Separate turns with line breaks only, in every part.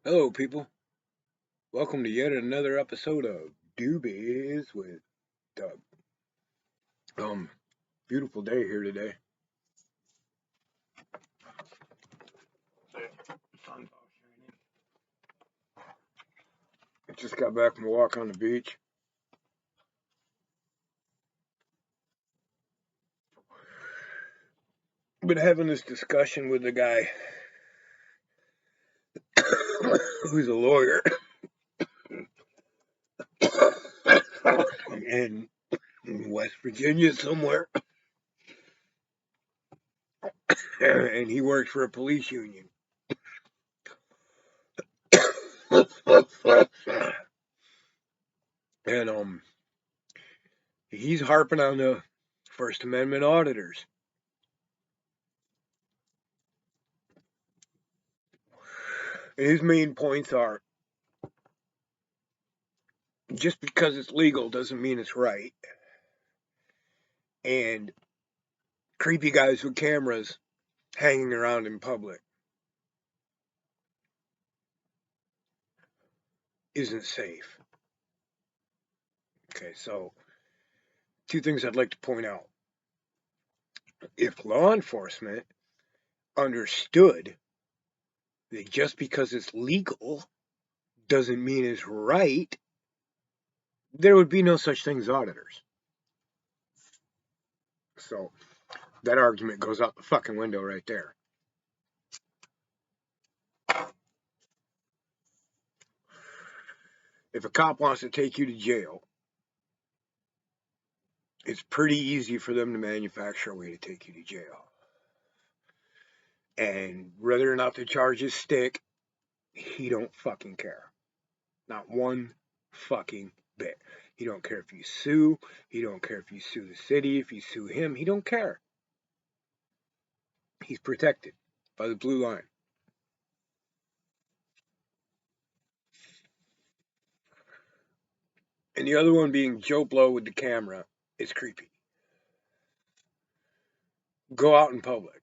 Hello, people. Welcome to yet another episode of Doobies with Doug. Um, Beautiful day here today. Sun's out shining. I just got back from a walk on the beach. Been having this discussion with a guy who's a lawyer in West Virginia somewhere, and he works for a police union. And he's harping on the First Amendment auditors. And his main points are just because it's legal doesn't mean it's right. And creepy guys with cameras hanging around in public isn't safe. Okay, so two things I'd like to point out. If law enforcement understood that just because it's legal doesn't mean it's right, there would be no such thing as auditors. So that argument goes out the fucking window right there. If a cop wants to take you to jail, it's pretty easy for them to manufacture a way to take you to jail. And whether or not the charges stick, he don't fucking care. Not one fucking bit. He don't care if you sue. He don't care if you sue the city. If you sue him, he don't care. He's protected by the blue line. And the other one being Joe Blow with the camera is creepy. Go out in public.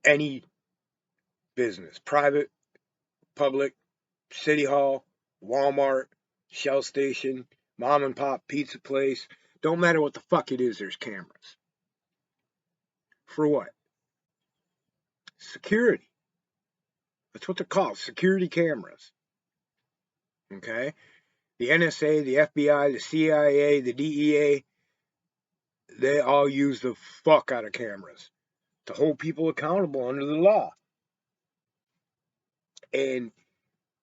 Any business, private, public, city hall, Walmart, Shell station, mom and pop pizza place. Don't matter what the fuck it is, there's cameras. For what? Security. That's what they're called, security cameras. Okay? The NSA, the FBI, the CIA, the DEA, they all use the fuck out of cameras to hold people accountable under the law. And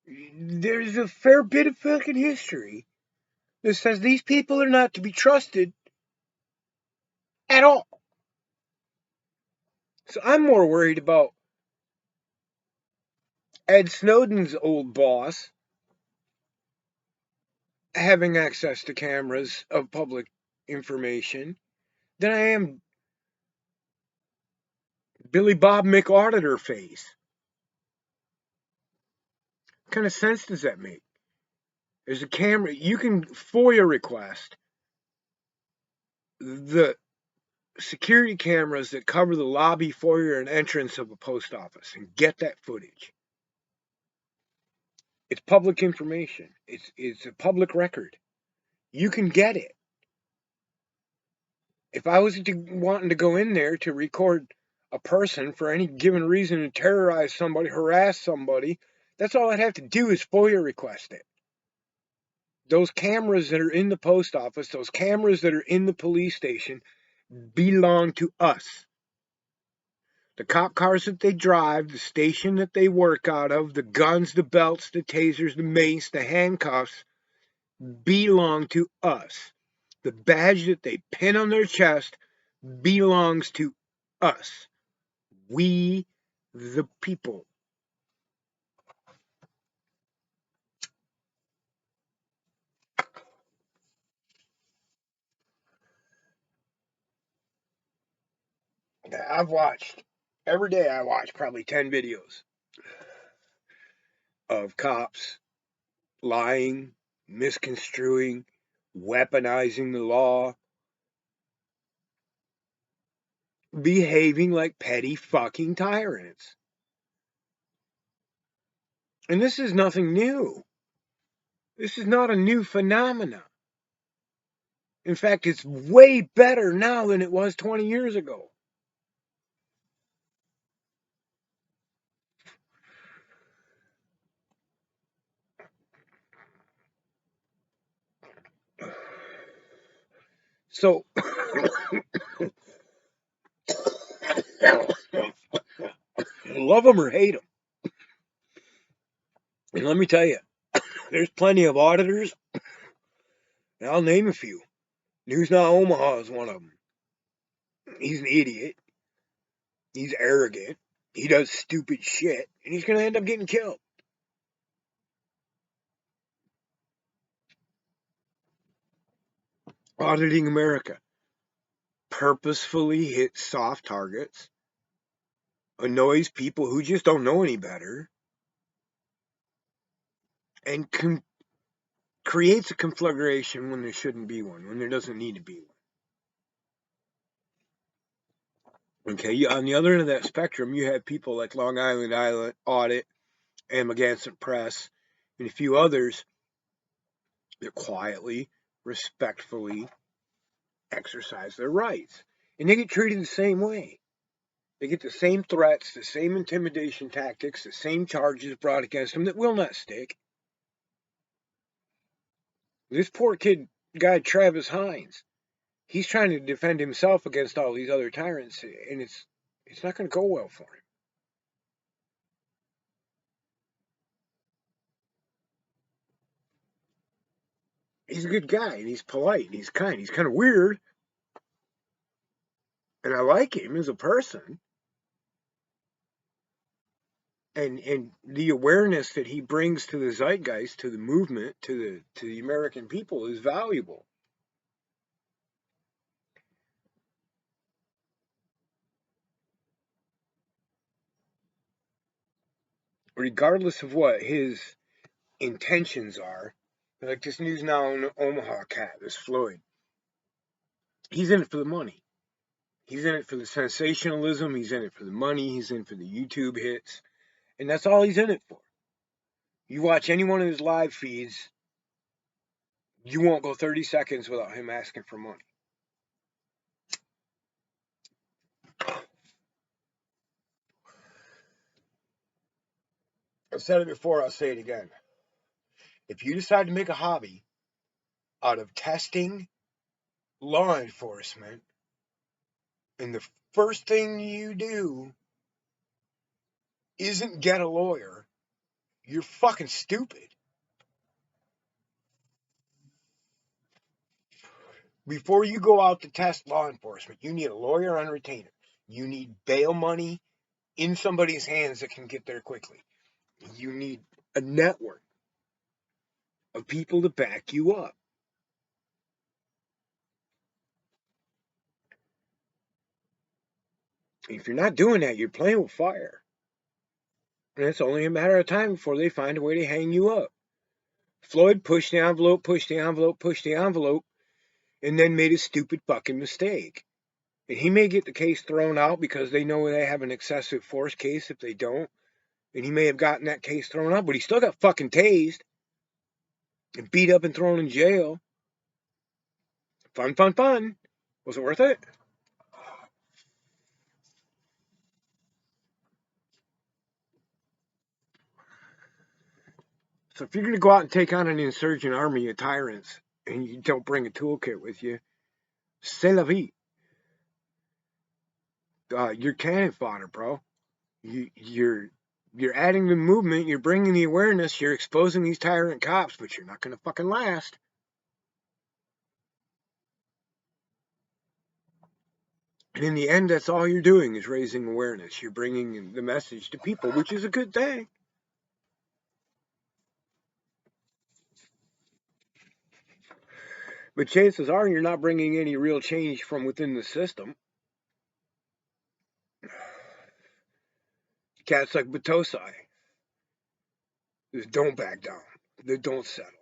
there's a fair bit of fucking history that says these people are not to be trusted at all. So I'm more worried about Ed Snowden's old boss having access to cameras of public information than I am Billy Bob McAuditor face. What kind of sense does that make? There's a camera. You can FOIA request the security cameras that cover the lobby, foyer, and entrance of a post office and get that footage. It's public information. It's a public record. You can get it. If I was wanting to go in there to record a person for any given reason and terrorize somebody, harass somebody, that's all I'd have to do is FOIA request it. Those cameras that are in the post office, those cameras that are in the police station, belong to us. The cop cars that they drive, the station that they work out of, the guns, the belts, the tasers, the mace, the handcuffs belong to us. The badge that they pin on their chest belongs to us. We, the people. I've watched, every day I watch probably 10 videos of cops lying, misconstruing, weaponizing the law, behaving like petty fucking tyrants. And this is nothing new. This is not a new phenomenon. In fact, it's way better now than it was 20 years ago. So, love them or hate them. And let me tell you, there's plenty of auditors, and I'll name a few. News Now Omaha is one of them. He's an idiot. He's arrogant. He does stupid shit, and he's going to end up getting killed. Auditing America purposefully hits soft targets, annoys people who just don't know any better, and creates a conflagration when there shouldn't be one, when there doesn't need to be one. Okay, on the other end of that spectrum, you have people like Long Island Audit and Magansett Press and a few others that quietly, respectfully exercise their rights. And they get treated the same way. They get the same threats, the same intimidation tactics, the same charges brought against them that will not stick. This poor guy, Travis Hines, he's trying to defend himself against all these other tyrants, and it's not going to go well for him. He's a good guy, and he's polite, and he's kind. He's kind of weird, and I like him as a person. And the awareness that he brings to the zeitgeist, to the movement, to the American people is valuable. Regardless of what his intentions are, like this News Now in Omaha cat, this Floyd, he's in it for the money. He's in it for the sensationalism. He's in it for the money. He's in for the YouTube hits. And that's all he's in it for. You watch any one of his live feeds, you won't go 30 seconds without him asking for money. I've said it before, I'll say it again. If you decide to make a hobby out of testing law enforcement, and the first thing you do isn't get a lawyer, you're fucking stupid. Before you go out to test law enforcement, you need a lawyer on retainer. You need bail money in somebody's hands that can get there quickly. You need a network of people to back you up. If you're not doing that, you're playing with fire. And it's only a matter of time before they find a way to hang you up. Floyd pushed the envelope, pushed the envelope, pushed the envelope, and then made a stupid fucking mistake. And he may get the case thrown out because they know they have an excessive force case if they don't. And he may have gotten that case thrown out, but he still got fucking tased and beat up and thrown in jail. Fun, fun, fun. Was it worth it? So if you're going to go out and take on an insurgent army of tyrants and you don't bring a toolkit with you, c'est la vie. You're cannon fodder, bro. You're adding the movement, you're bringing the awareness, you're exposing these tyrant cops, but you're not going to fucking last. And in the end, that's all you're doing is raising awareness. You're bringing the message to people, which is a good thing. But chances are you're not bringing any real change from within the system. Cats like Batosai, just don't back down. They don't settle.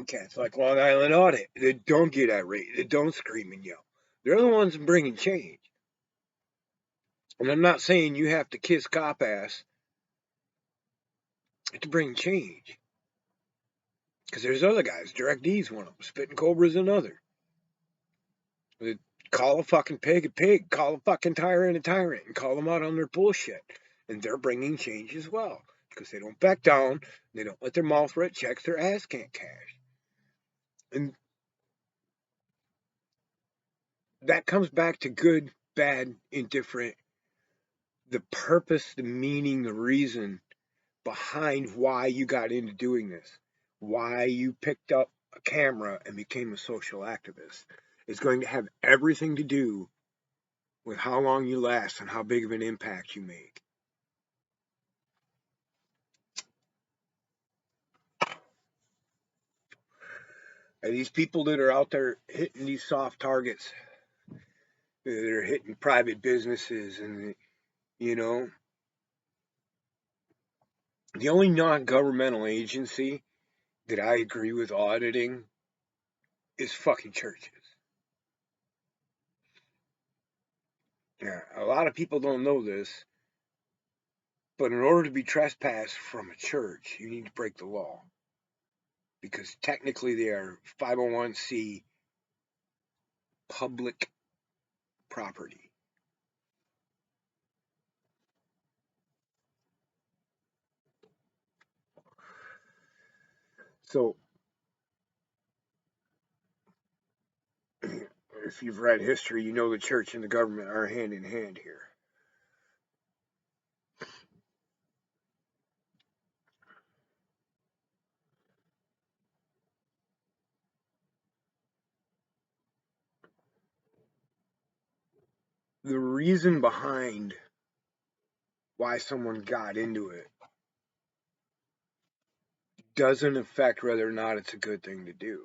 Cats like Long Island Audit that don't get irate, that don't scream and yell. They're the ones bringing change. And I'm not saying you have to kiss cop ass to bring change. Because there's other guys. Direct D's one of them. Spitting Cobra's another. Call a fucking pig a pig. Call a fucking tyrant a tyrant. And call them out on their bullshit. And they're bringing change as well. Because they don't back down. They don't let their mouth write checks their ass can't cash. And that comes back to good, bad, indifferent. The purpose, the meaning, the reason behind why you got into doing this. Why you picked up a camera and became a social activist. Is going to have everything to do with how long you last and how big of an impact you make. And these people that are out there hitting these soft targets, that are hitting private businesses, and the only non-governmental agency that I agree with auditing is fucking churches. Yeah, a lot of people don't know this, but in order to be trespassed from a church, you need to break the law. Because technically they are 501c public property. So, if you've read history, you know the church and the government are hand in hand here. The reason behind why someone got into it doesn't affect whether or not it's a good thing to do.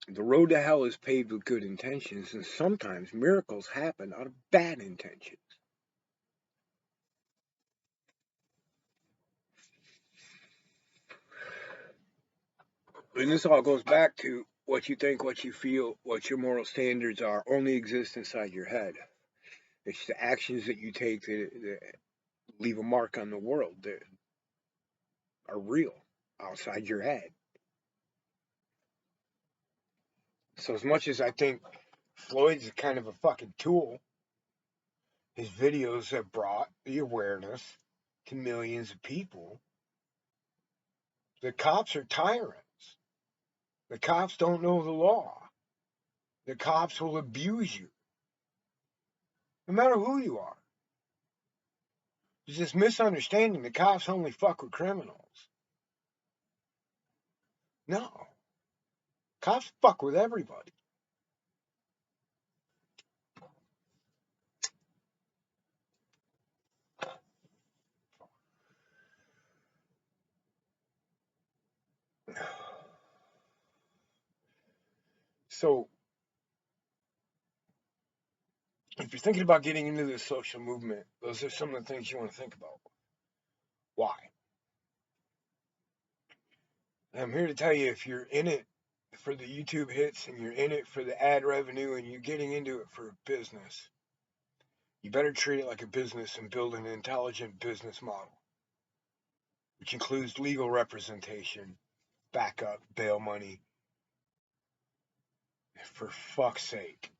The road to hell is paved with good intentions, and sometimes miracles happen out of bad intentions. And this all goes back to what you think, what you feel, what your moral standards are, only exist inside your head. It's the actions that you take that leave a mark on the world that are real outside your head. So as much as I think Floyd's kind of a fucking tool, his videos have brought the awareness to millions of people. The cops are tyrants. The cops don't know the law. The cops will abuse you, no matter who you are. There's this misunderstanding the cops only fuck with criminals. No. Cops fuck with everybody. So, if you're thinking about getting into this social movement, those are some of the things you want to think about. Why? I'm here to tell you, if you're in it for the YouTube hits and you're in it for the ad revenue and you're getting into it for business, you better treat it like a business and build an intelligent business model, which includes legal representation, backup, bail money. For fuck's sake,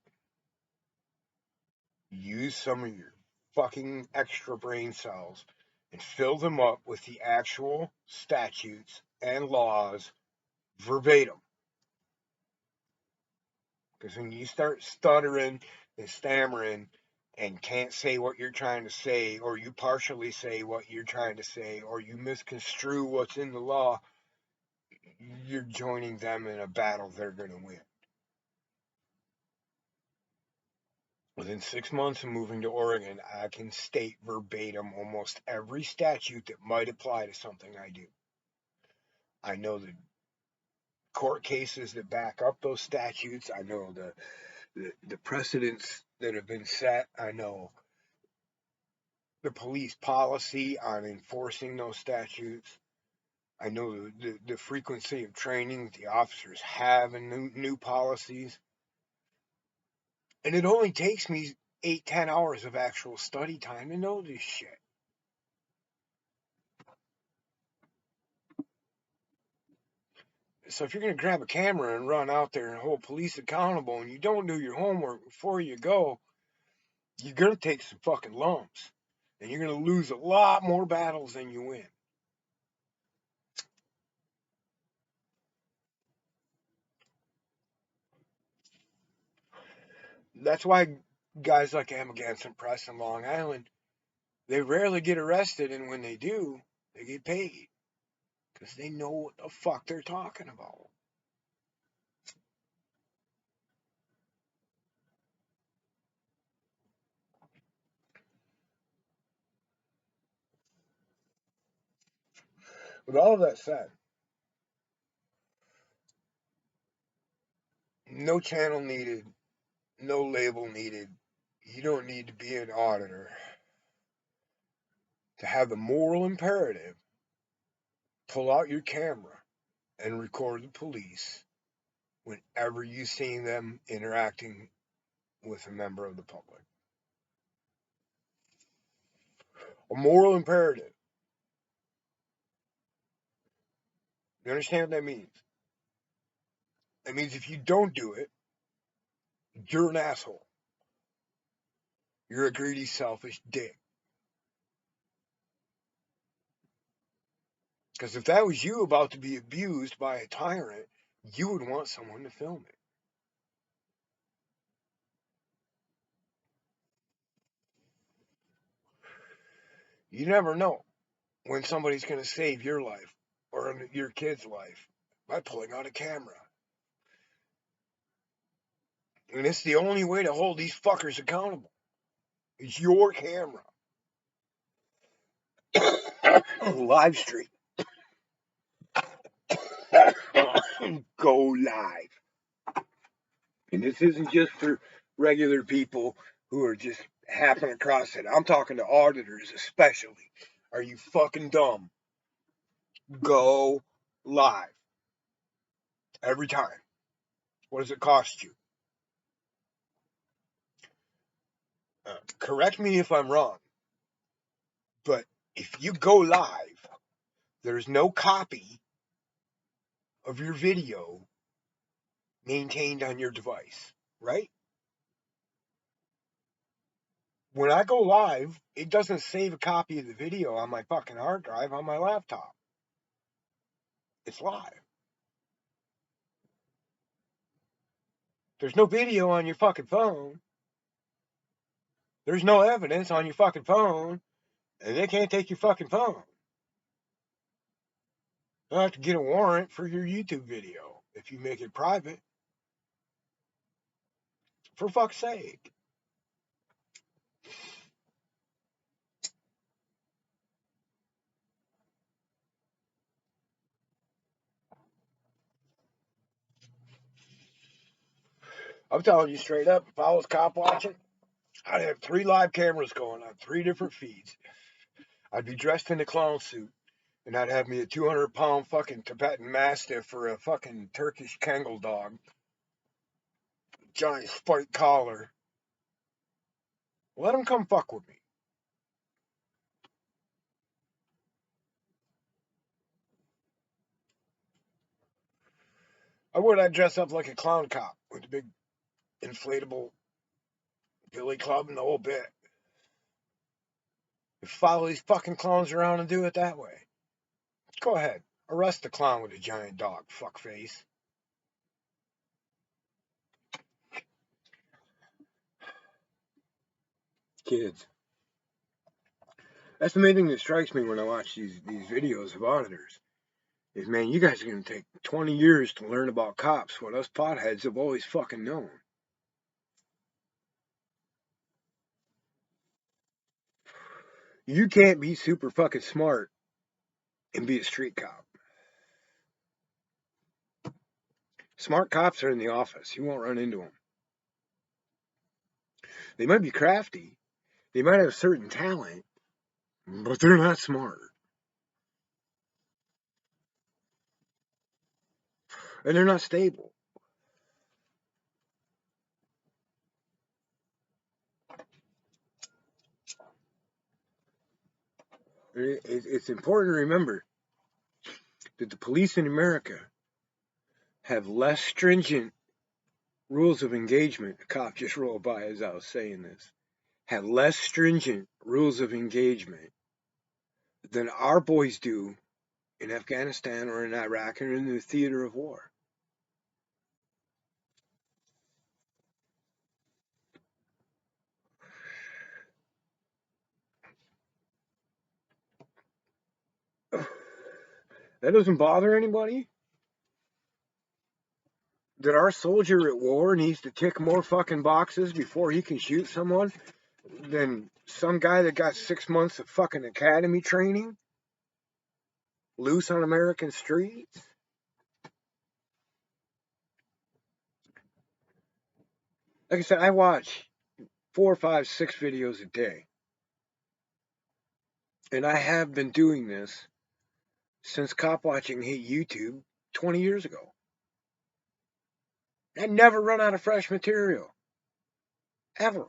use some of your fucking extra brain cells and fill them up with the actual statutes and laws verbatim. Because when you start stuttering and stammering and can't say what you're trying to say, or you partially say what you're trying to say, or you misconstrue what's in the law, you're joining them in a battle they're going to win. Within 6 months of moving to Oregon, I can state verbatim almost every statute that might apply to something I do. I know the court cases that back up those statutes. I know the precedents that have been set. I know the police policy on enforcing those statutes. I know the frequency of training the officers have in new policies. And it only takes me 8-10 hours of actual study time to know this shit. So if you're going to grab a camera and run out there and hold police accountable and you don't do your homework before you go, you're going to take some fucking lumps. And you're going to lose a lot more battles than you win. That's why guys like Amagansett Press in Long Island, they rarely get arrested, and when they do, they get paid. Because they know what the fuck they're talking about. With all of that said, no channel needed, no label needed. You don't need to be an auditor to have the moral imperative. Pull out your camera and record the police whenever you see them interacting with a member of the public. A moral imperative. You understand what that means? That means if you don't do it, you're an asshole. You're a greedy, selfish dick. Because if that was you about to be abused by a tyrant, you would want someone to film it. You never know when somebody's going to save your life or your kid's life by pulling out a camera. And it's the only way to hold these fuckers accountable. It's your camera. Live stream. Go live. And this isn't just for regular people who are just happen across it. I'm talking to auditors especially. Are you fucking dumb? Go live. Every time. What does it cost you? Correct me if I'm wrong. But if you go live, there's no copy of your video maintained on your device, right? When I go live, it doesn't save a copy of the video on my fucking hard drive on my laptop. It's live. There's no video on your fucking phone. There's no evidence on your fucking phone, and they can't take your fucking phone. They'll have to get a warrant for your YouTube video if you make it private. For fuck's sake. I'm telling you straight up, if I was cop watching, I'd have 3 live cameras going on 3 different feeds. I'd be dressed in a clown suit, and I'd have me a 200-pound fucking Tibetan Mastiff or a fucking Turkish Kangol dog. Giant spiked collar. Let them come fuck with me. I'd dress up like a clown cop with a big inflatable billy club and the whole bit. Follow these fucking clowns around and do it that way. Go ahead. Arrest the clown with a giant dog, fuckface. Kids. That's the main thing that strikes me when I watch these videos of auditors. Is, man, you guys are going to take 20 years to learn about cops, what us potheads have always fucking known. You can't be super fucking smart and be a street cop. Smart cops are in the office. You won't run into them. They might be crafty. They might have certain talent. but they're not smart. And they're not stable. It's important to remember that the police in America have less stringent rules of engagement. A cop just rolled by as I was saying this. Have less stringent rules of engagement than our boys do in Afghanistan or in Iraq or in the theater of war. That doesn't bother anybody? That our soldier at war needs to tick more fucking boxes before he can shoot someone than some guy that got 6 months of fucking academy training loose on American streets? Like I said, I watch 4, 5, 6 videos a day. And I have been doing this since cop watching hit YouTube 20 years ago. I never run out of fresh material. Ever.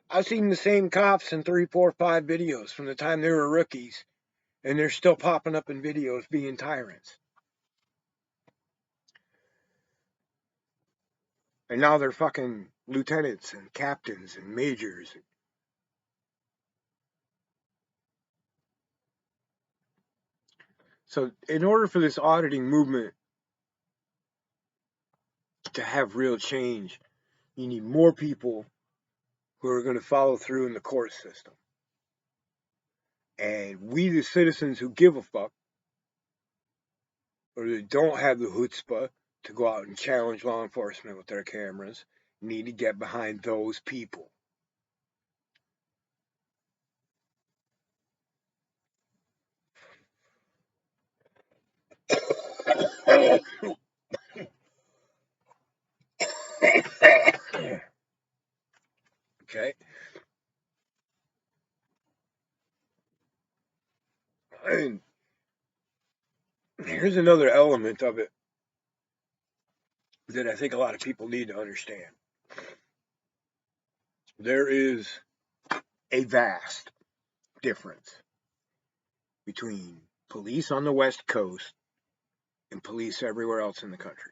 I've seen the same cops in 3, 4, 5 videos from the time they were rookies, and they're still popping up in videos being tyrants. And now they're fucking lieutenants and captains and majors. So, in order for this auditing movement to have real change, you need more people who are going to follow through in the court system. And we, the citizens who give a fuck, or that don't have the chutzpah to go out and challenge law enforcement with their cameras, need to get behind those people. Okay? And here's another element of it that I think a lot of people need to understand. There is a vast difference between police on the West Coast and police everywhere else in the country.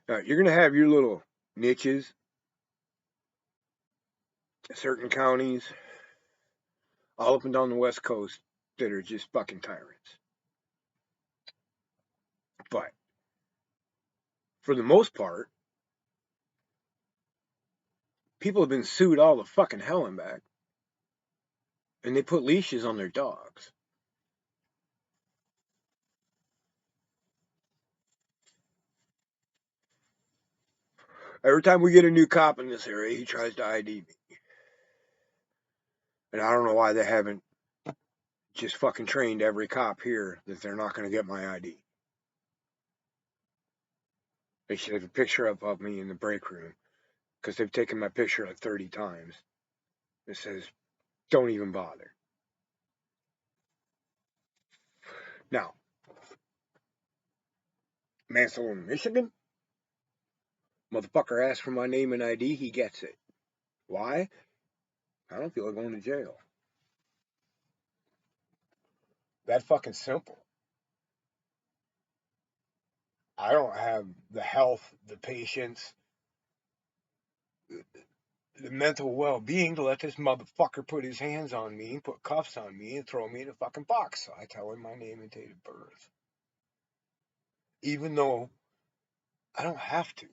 Now, you're going to have your little niches, certain counties, all up and down the West Coast that are just fucking tyrants. But for the most part, people have been sued all the fucking hell and back, and they put leashes on their dogs. Every time we get a new cop in this area, he tries to ID me. And I don't know why they haven't just fucking trained every cop here that they're not going to get my ID. They should have a picture up of me in the break room because they've taken my picture like 30 times. It says, don't even bother. Now, Mansell, Michigan, motherfucker asks for my name and ID, he gets it. Why? I don't feel like going to jail. That fucking simple. I don't have the health, the patience, the mental well-being to let this motherfucker put his hands on me and put cuffs on me and throw me in a fucking box. So I tell him my name and date of birth. Even though I don't have to.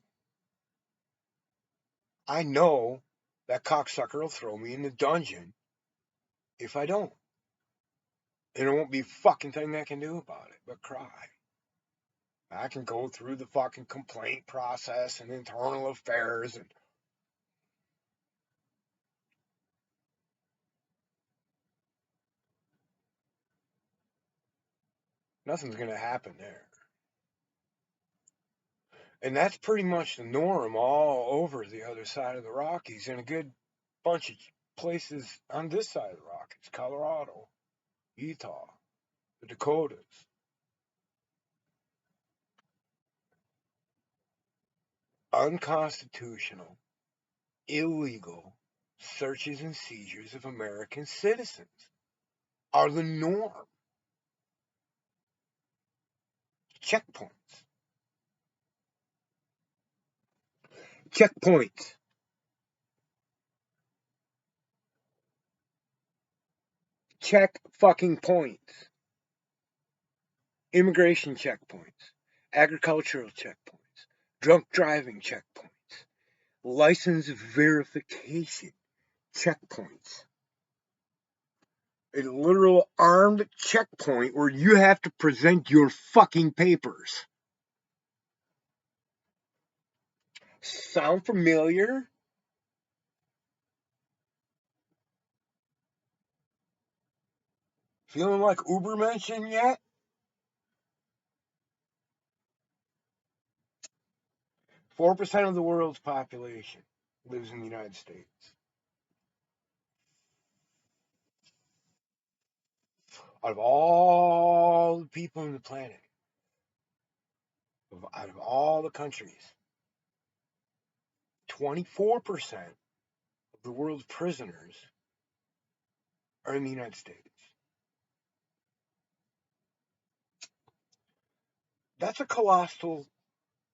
I know that cocksucker will throw me in the dungeon if I don't. And there won't be a fucking thing I can do about it but cry. I can go through the fucking complaint process and internal affairs and nothing's going to happen there. And that's pretty much the norm all over the other side of the Rockies and a good bunch of places on this side of the Rockies: Colorado, Utah, the Dakotas. Unconstitutional, illegal searches and seizures of American citizens are the norm. Checkpoints. Checkpoints. Check fucking points. Immigration checkpoints. Agricultural checkpoints. Drunk driving checkpoints. License verification checkpoints. A literal armed checkpoint where you have to present your fucking papers. Sound familiar? Feeling like Ubermensch yet? 4% of the world's population lives in the United States. Out of all the people on the planet, out of all the countries, 24% of the world's prisoners are in the United States. That's a colossal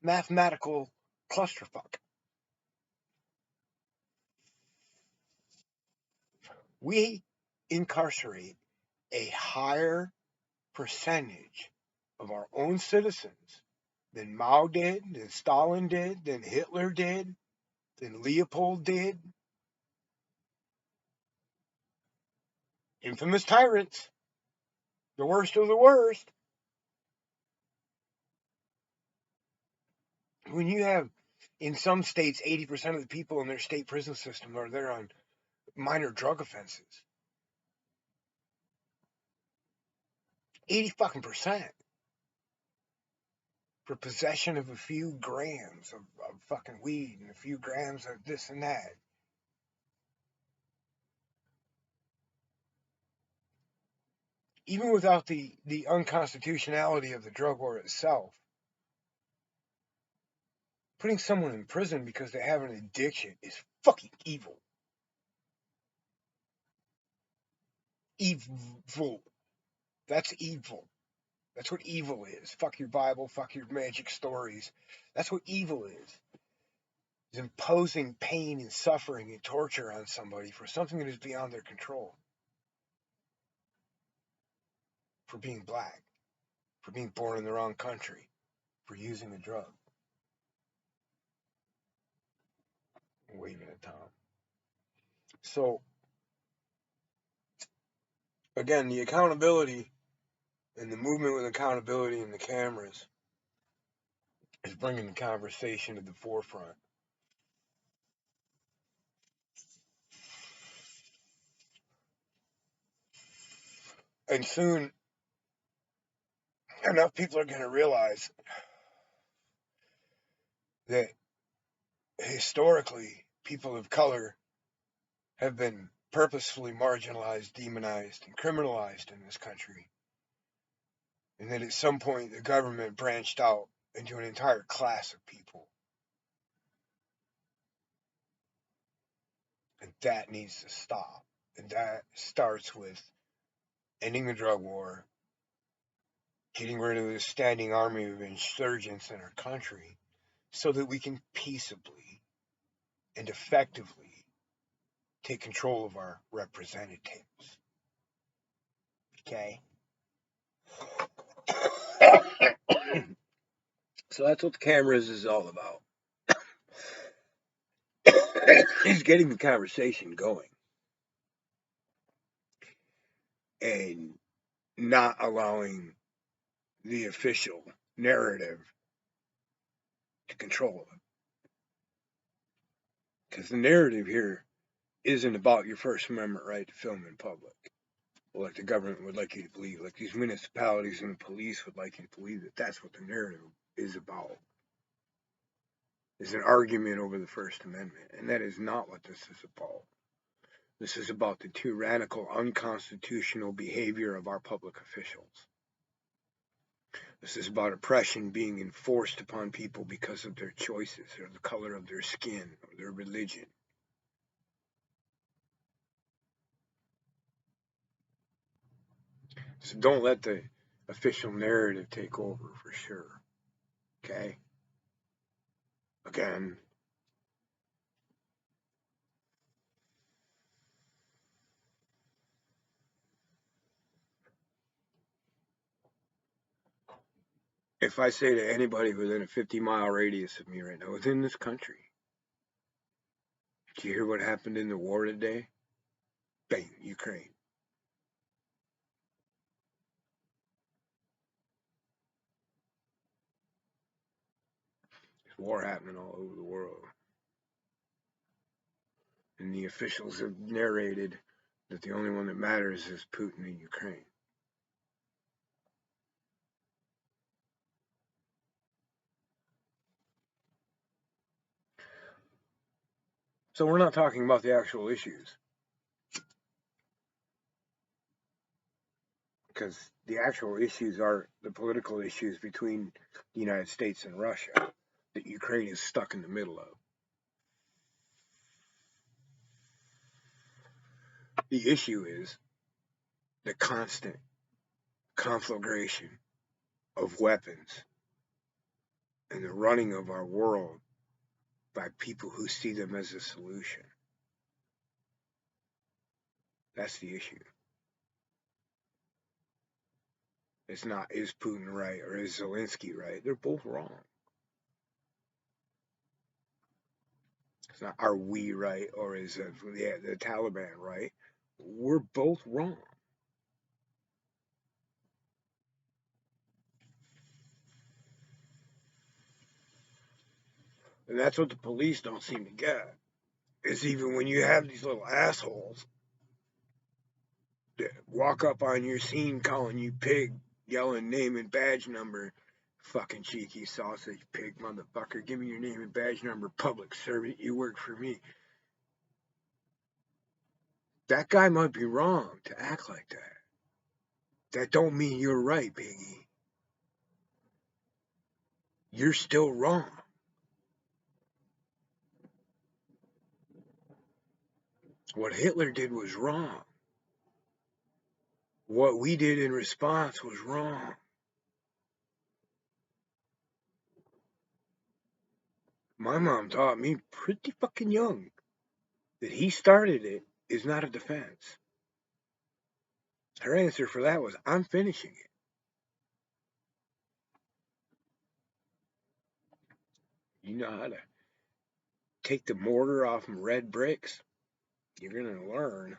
mathematical clusterfuck. We incarcerate a higher percentage of our own citizens than Mao did, than Stalin did, than Hitler did, than Leopold did. Infamous tyrants, the worst of the worst. When you have, in some states, 80% of the people in their state prison system are there on minor drug offenses. 80 fucking percent for possession of a few grams of fucking weed and a few grams of this and that. Even without the unconstitutionality of the drug war itself, putting someone in prison because they have an addiction is fucking evil. Evil. That's evil. That's what evil is. Fuck your Bible, fuck your magic stories. That's what evil is imposing pain and suffering and torture on somebody for something that is beyond their control. For being black, for being born in the wrong country, for using a drug. Waving at Tom. So, again, the accountability and the movement with accountability and the cameras is bringing the conversation to the forefront. And soon, enough people are going to realize that historically, people of color have been purposefully marginalized, demonized, and criminalized in this country. And that at some point, the government branched out into an entire class of people. And that needs to stop. And that starts with ending the drug war, getting rid of this standing army of insurgents in our country, so that we can peaceably and effectively take control of our representatives. Okay? So that's what the cameras is all about. Is getting the conversation going and not allowing the official narrative to control it. Because the narrative here isn't about your First Amendment right to film in public. Like the government would like you to believe, like these municipalities and the police would like you to believe that that's what the narrative is about. is an argument over the First Amendment, and that is not what this is about. This is about the tyrannical, unconstitutional behavior of our public officials. This is about oppression being enforced upon people because of their choices, or the color of their skin, or their religion. So don't let the official narrative take over, for sure. Okay? Again, if I say to anybody within a 50-mile radius of me right now, within this country, did you hear what happened in the war today? Bang, Ukraine. There's war happening all over the world. And the officials have narrated that the only one that matters is Putin and Ukraine. So we're not talking about the actual issues. Because the actual issues are the political issues between the United States and Russia that Ukraine is stuck in the middle of. The issue is the constant conflagration of weapons and the running of our world by people who see them as a solution. That's the issue. It's not, is Putin right or is Zelensky right? They're both wrong. It's not, are we right or is the Taliban right? We're both wrong. And that's what the police don't seem to get. Is even when you have these little assholes that walk up on your scene calling you pig, yelling name and badge number, fucking cheeky sausage pig motherfucker, give me your name and badge number, public servant, you work for me. That guy might be wrong to act like that. That don't mean you're right, Biggie. You're still wrong. What Hitler did was wrong. What we did in response was wrong. My mom taught me pretty fucking young that he started it is not a defense. Her answer for that was, I'm finishing it. You know how to take the mortar off some red bricks? You're going to learn.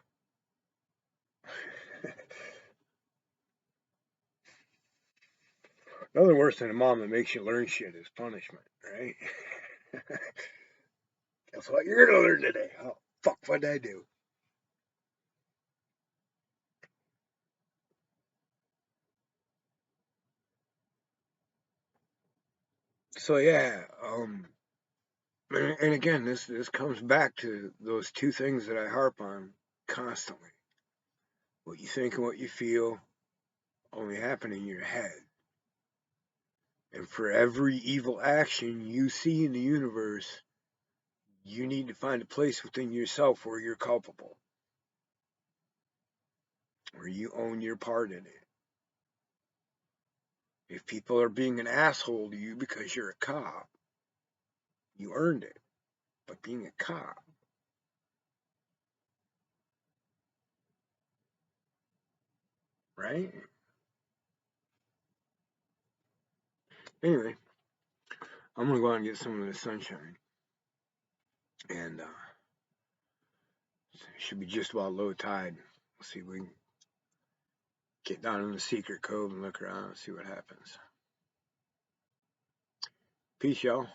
Nothing worse than a mom that makes you learn shit is punishment, right? Guess what you're going to learn today? Oh, fuck, what'd I do? So, yeah, and again, this comes back to those two things that I harp on constantly. What you think and what you feel only happen in your head. And for every evil action you see in the universe, you need to find a place within yourself where you're culpable, where you own your part in it. If people are being an asshole to you because you're a cop, you earned it. But being a cop, right? Anyway, I'm gonna go out and get some of the sunshine, and it should be just about low tide. We'll see if we can get down in the secret cove and look around and see what happens. Peace, y'all.